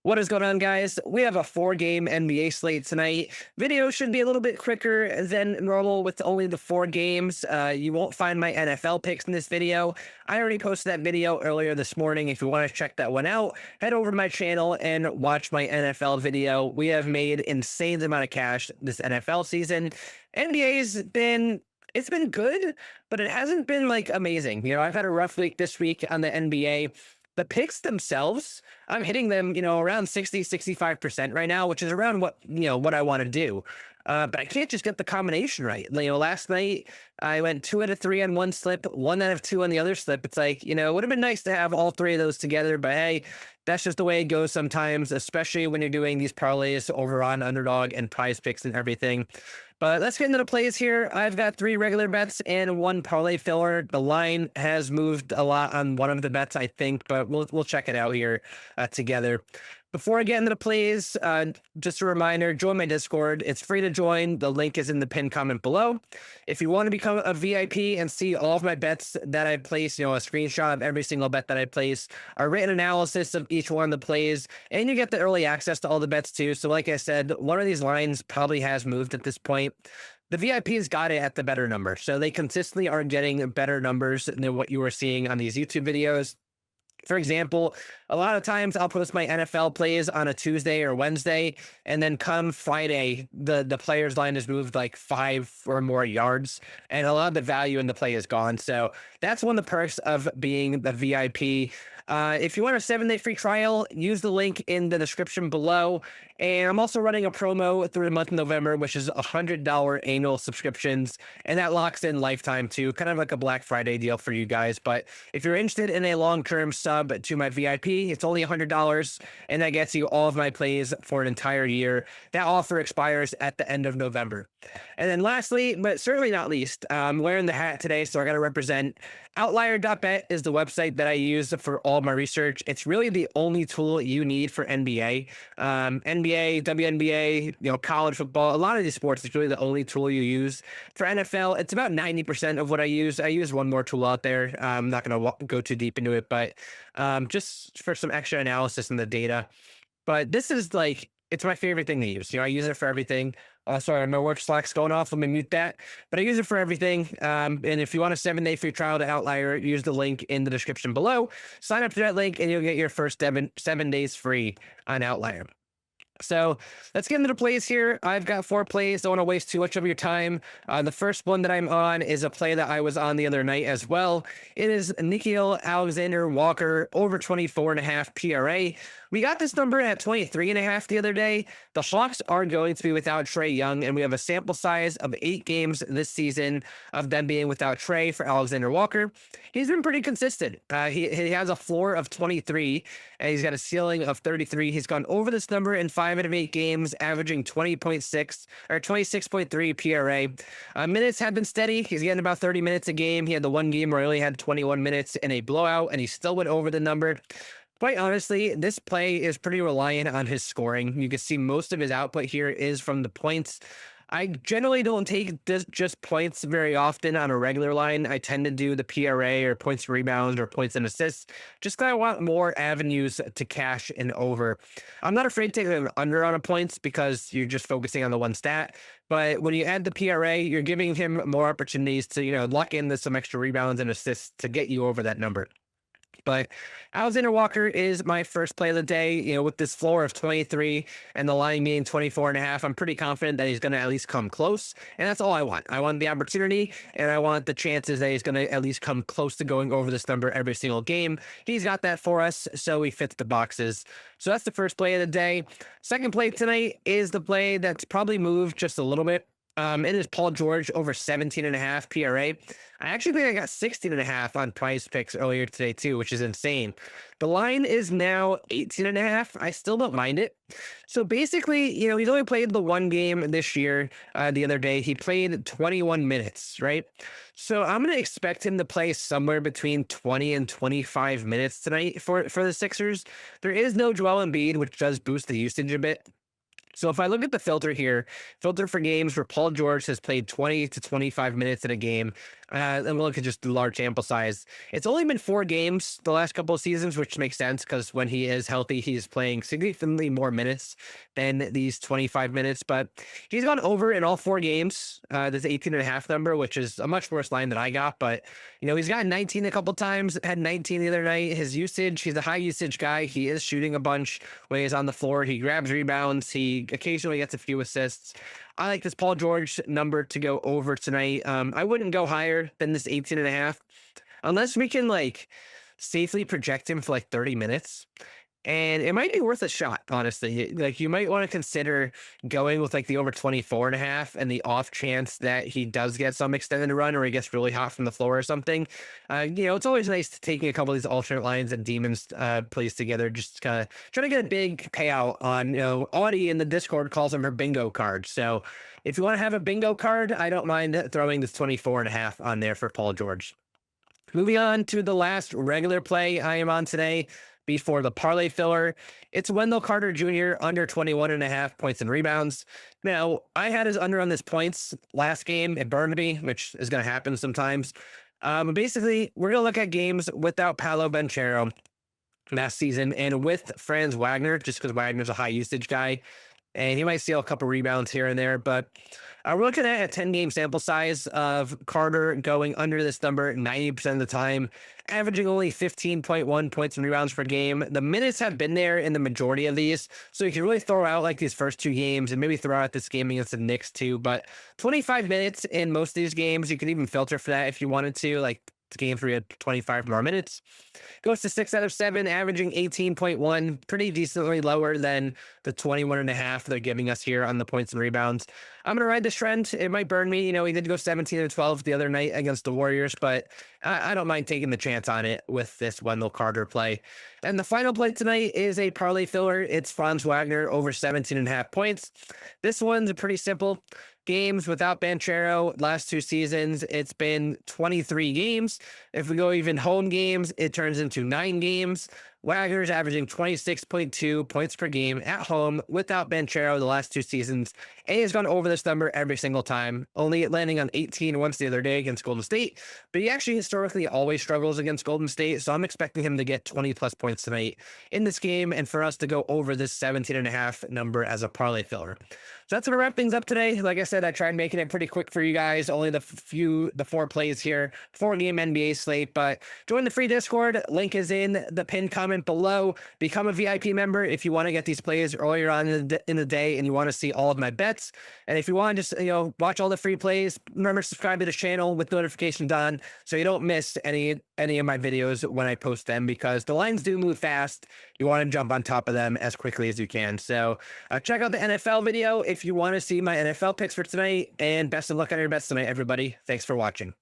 What is going on, guys? We have a four-game NBA slate tonight. Video should be a little bit quicker than normal with only the four games. You won't find my NFL picks in this video. I already posted that video earlier this morning. If you want to check that one out, head over to my channel and watch my NFL video. We have made insane amount of cash this NFL season. NBA's been it's been good, but it hasn't been like amazing. I've had a rough week this week on the NBA. The picks themselves, I'm hitting them, around 65% right now, which is around what I want to do. But I can't just get the combination right. Last night I went 2 out of 3 on one slip, 1 out of 2 on the other slip. It's like, it would have been nice to have all three of those together, but hey, that's just the way it goes sometimes, especially when you're doing these parlays over on Underdog and PrizePicks and everything. But let's get into the plays here. I've got 3 regular bets and 1 parlay filler. The line has moved a lot on one of the bets, I think, but we'll check it out here together. Before I get into the plays, just a reminder, join my Discord. It's free to join. The link is in the pinned comment below. If you want to become a VIP and see all of my bets that I place, a screenshot of every single bet that I place, a written analysis of each one of the plays, and you get the early access to all the bets too. So like I said, one of these lines probably has moved at this point. The VIPs got it at the better number. So they consistently are getting better numbers than what you were seeing on these YouTube videos. For example, a lot of times I'll post my NFL plays on a Tuesday or Wednesday, and then come Friday, the player's line has moved like 5 or more yards, and a lot of the value in the play is gone. So that's one of the perks of being the VIP. If you want a 7-day free trial, use the link in the description below. And I'm also running a promo through the month of November, which is $100 annual subscriptions, and that locks in lifetime too, kind of like a Black Friday deal for you guys. But if you're interested in a long-term sub to my VIP, it's only $100, and that gets you all of my plays for an entire year. That offer expires at the end of November. And then lastly, but certainly not least, I'm wearing the hat today, so I got to represent. Outlier.bet is the website that I use for all my research. It's really the only tool you need for NBA. NBA, WNBA, college football, a lot of these sports, it's really the only tool you use. For NFL, it's about 90% of what I use. I use one more tool out there. I'm not going to go too deep into it, but just for some extra analysis in the data. But this is it's my favorite thing to use. I use it for everything. Sorry, my work Slack's going off. Let me mute that. But I use it for everything. And if you want a 7-day free trial to Outlier, use the link in the description below. Sign up to that link and you'll get your first 7 days free on Outlier. So let's get into the plays here. I've got 4 plays. Don't want to waste too much of your time. The first one that I'm on is a play that I was on the other night as well. It is Nickeil Alexander-Walker over 24.5 PRA. We got this number at 23.5 the other day. The Hawks are going to be without Trae Young, and we have a sample size of 8 games this season of them being without Trae for Alexander Walker. He's been pretty consistent. He has a floor of 23, and he's got a ceiling of 33. He's gone over this number in 5 out of 8 games, averaging 20.6 or 26.3 PRA. Minutes have been steady. He's getting about 30 minutes a game. He had the one game where he only had 21 minutes in a blowout, and he still went over the number. Quite honestly, this play is pretty reliant on his scoring. You can see most of his output here is from the points. I generally don't take just points very often on a regular line. I tend to do the PRA or points, rebounds, or points and assists, just because I want more avenues to cash in over. I'm not afraid to take an under on a points because you're just focusing on the one stat. But when you add the PRA, you're giving him more opportunities to, lock in some extra rebounds and assists to get you over that number. But Alexander Walker is my first play of the day. With this floor of 23 and the line being 24.5, I'm pretty confident that he's going to at least come close. And that's all I want. I want the opportunity, and I want the chances that he's going to at least come close to going over this number every single game. He's got that for us, so he fits the boxes. So that's the first play of the day. Second play tonight is the play that's probably moved just a little bit. It is Paul George over 17.5 PRA. I actually think I got 16.5 on PrizePicks earlier today too, which is insane. The line is now 18.5. I still don't mind it. So basically, he's only played the one game this year. The other day, he played 21 minutes, right? So I'm going to expect him to play somewhere between 20 and 25 minutes tonight for the Sixers. There is no Joel Embiid, which does boost the usage a bit. So if I look at the filter here, filter for games where Paul George has played 20 to 25 minutes in a game, And we'll look at just the large sample size. It's only been 4 games the last couple of seasons, which makes sense because when he is healthy, he's playing significantly more minutes than these 25 minutes. But he's gone over in all 4 games. This 18.5 number, which is a much worse line than I got. But, he's got 19 a couple times, had 19 the other night. His usage, he's a high usage guy. He is shooting a bunch when he's on the floor. He grabs rebounds. He occasionally gets a few assists. I like this Paul George number to go over tonight. I wouldn't go higher than this 18.5 unless we can like safely project him for like 30 minutes. And it might be worth a shot, honestly. Like you might want to consider going with like the over 24.5 and the off chance that he does get some extended run or he gets really hot from the floor or something. It's always nice to taking a couple of these alternate lines and demons plays together, just kind of trying to get a big payout on, Audie in the Discord calls him her bingo card. So if you want to have a bingo card, I don't mind throwing this 24.5 on there for Paul George. Moving on to the last regular play I am on today before the parlay filler. It's Wendell Carter Jr. under 21.5 points and rebounds. Now, I had his under on this points last game. It burned me, which is going to happen sometimes. Basically, we're going to look at games without Paolo Banchero last season and with Franz Wagner, just because Wagner's a high usage guy and he might steal a couple rebounds here and there. But we're looking at a 10-game sample size of Carter going under this number 90% of the time, averaging only 15.1 points and rebounds per game. The minutes have been there in the majority of these, so you can really throw out like these first 2 games and maybe throw out this game against the Knicks too. But 25 minutes in most of these games, you can even filter for that if you wanted to, like game 3 at 25 more minutes. Goes to 6 out of 7, averaging 18.1, pretty decently lower than the 21.5 they're giving us here on the points and rebounds. I'm going to ride this trend. It might burn me. He did go 17 and 12 the other night against the Warriors, but I don't mind taking the chance on it with this Wendell Carter play. And the final play tonight is a parlay filler. It's Franz Wagner over 17.5 points. This one's pretty simple. Games without Banchero last 2 seasons, it's been 23 games. If we go even home games, it turns into 9 games. Wagner's averaging 26.2 points per game at home without Banchero the last 2 seasons. And he's gone over this number every single time, only landing on 18 once the other day against Golden State. But he actually historically always struggles against Golden State, so I'm expecting him to get 20 plus points tonight in this game and for us to go over this 17.5 number as a parlay filler. So that's going to wrap things up today. Like I said, I tried making it pretty quick for you guys. Only the 4 plays here, 4-game NBA slate. But join the free Discord. Link is in the pinned comment below. Become a VIP member if you want to get these plays earlier on in the day and you want to see all of my bets. And if you want to just watch all the free plays, remember to subscribe to the channel with notifications on so you don't miss any of my videos when I post them, because the lines do move fast. You want to jump on top of them as quickly as you can. So check out the NFL video if you want to see my NFL picks for tonight, and best of luck on your bets tonight, everybody. Thanks for watching.